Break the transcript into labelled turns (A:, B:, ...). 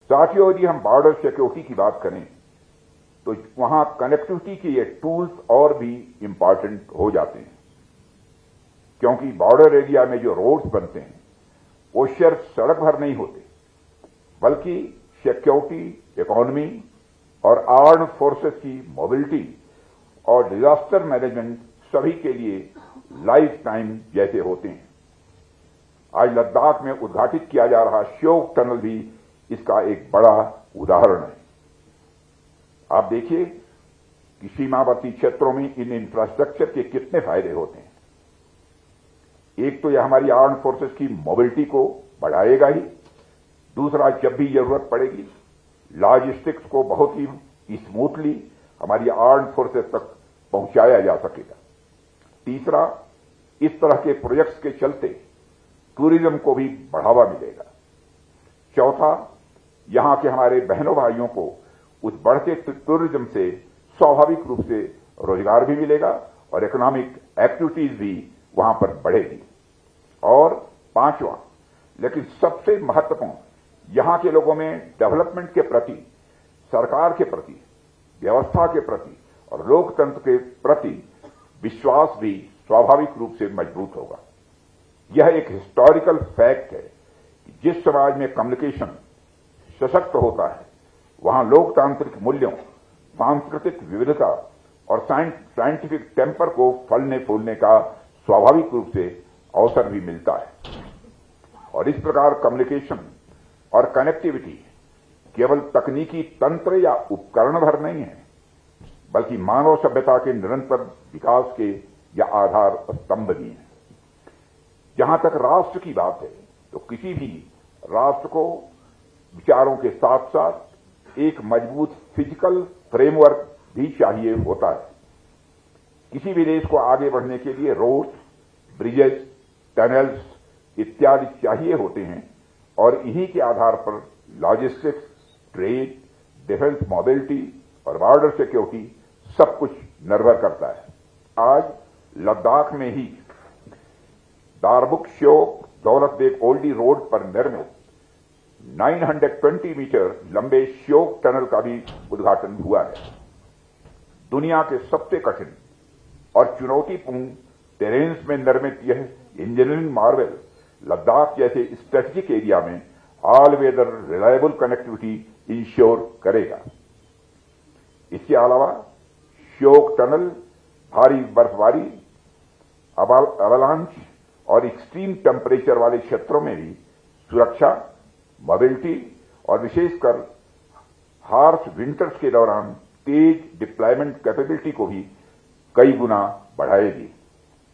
A: साथियों, यदि हम बॉर्डर सिक्योरिटी की बात करें तो वहां कनेक्टिविटी के ये टूल्स और भी इंपॉर्टेंट हो जाते हैं, क्योंकि बॉर्डर एरिया में जो रोड्स बनते हैं वो सिर्फ सड़क भर नहीं होते, बल्कि सिक्योरिटी, इकोनॉमी और आर्म्ड फोर्सेस की मोबिलिटी और डिजास्टर मैनेजमेंट सभी के लिए लाइफ टाइम जैसे होते हैं। आज लद्दाख में उद्घाटित किया जा रहा श्योक टनल भी इसका एक बड़ा उदाहरण है। आप देखिए कि सीमावर्ती क्षेत्रों में इन इंफ्रास्ट्रक्चर के कितने फायदे होते हैं। एक तो यह हमारी आर्म्ड फोर्सेस की मोबिलिटी को बढ़ाएगा ही, दूसरा जब भी जरूरत पड़ेगी लॉजिस्टिक्स को बहुत ही स्मूथली हमारी आर्म्ड फोर्सेस तक पहुंचाया जा सकेगा। तीसरा, इस तरह के प्रोजेक्ट्स के चलते टूरिज्म को भी बढ़ावा मिलेगा। चौथा, यहां के हमारे बहनों भाइयों को उस बढ़ते टूरिज्म से स्वाभाविक रूप से रोजगार भी मिलेगा और इकोनॉमिक एक्टिविटीज भी वहां पर बढ़ेगी। और पांचवा, लेकिन सबसे महत्वपूर्ण, यहां के लोगों में डेवलपमेंट के प्रति, सरकार के प्रति, व्यवस्था के प्रति और लोकतंत्र के प्रति विश्वास भी स्वाभाविक रूप से मजबूत होगा। यह एक हिस्टोरिकल फैक्ट है कि जिस समाज में कम्युनिकेशन सशक्त होता है वहां लोकतांत्रिक मूल्यों, सांस्कृतिक विविधता और साइंटिफिक टेम्पर को फलने फूलने का स्वाभाविक रूप से अवसर भी मिलता है। और इस प्रकार कम्युनिकेशन और कनेक्टिविटी केवल तकनीकी तंत्र या उपकरण भर नहीं है, बल्कि मानव सभ्यता के निरंतर विकास के या आधार स्तंभ भी है। जहां तक राष्ट्र की बात है तो किसी भी राष्ट्र को विचारों के साथ साथ एक मजबूत फिजिकल फ्रेमवर्क भी चाहिए होता है। किसी भी देश को आगे बढ़ने के लिए रोड्स, ब्रिजेस, टनल्स इत्यादि चाहिए होते हैं और इन्हीं के आधार पर लॉजिस्टिक्स, ट्रेड, डिफेंस मोबिलिटी और बॉर्डर सिक्योरिटी सब कुछ निर्भर करता है। आज लद्दाख में ही दारबुक श्योक दौलत बेग ओल्डी रोड पर निर्मित 920 मीटर लंबे श्योक टनल का भी उद्घाटन हुआ है। दुनिया के सबसे कठिन और चुनौतीपूर्ण टेरेन्स में निर्मित यह इंजीनियरिंग मार्वल लद्दाख जैसे स्ट्रेटेजिक एरिया में all weather reliable connectivity ensure करेगा। इसके अलावा श्योक टनल भारी बर्फबारी, अवलांच और एक्सट्रीम टेम्परेचर वाले क्षेत्रों में भी सुरक्षा, मोबिलिटी और विशेषकर हार्श विंटर्स के दौरान तेज डिप्लॉयमेंट कैपेबिलिटी को भी कई गुना बढ़ाएगी।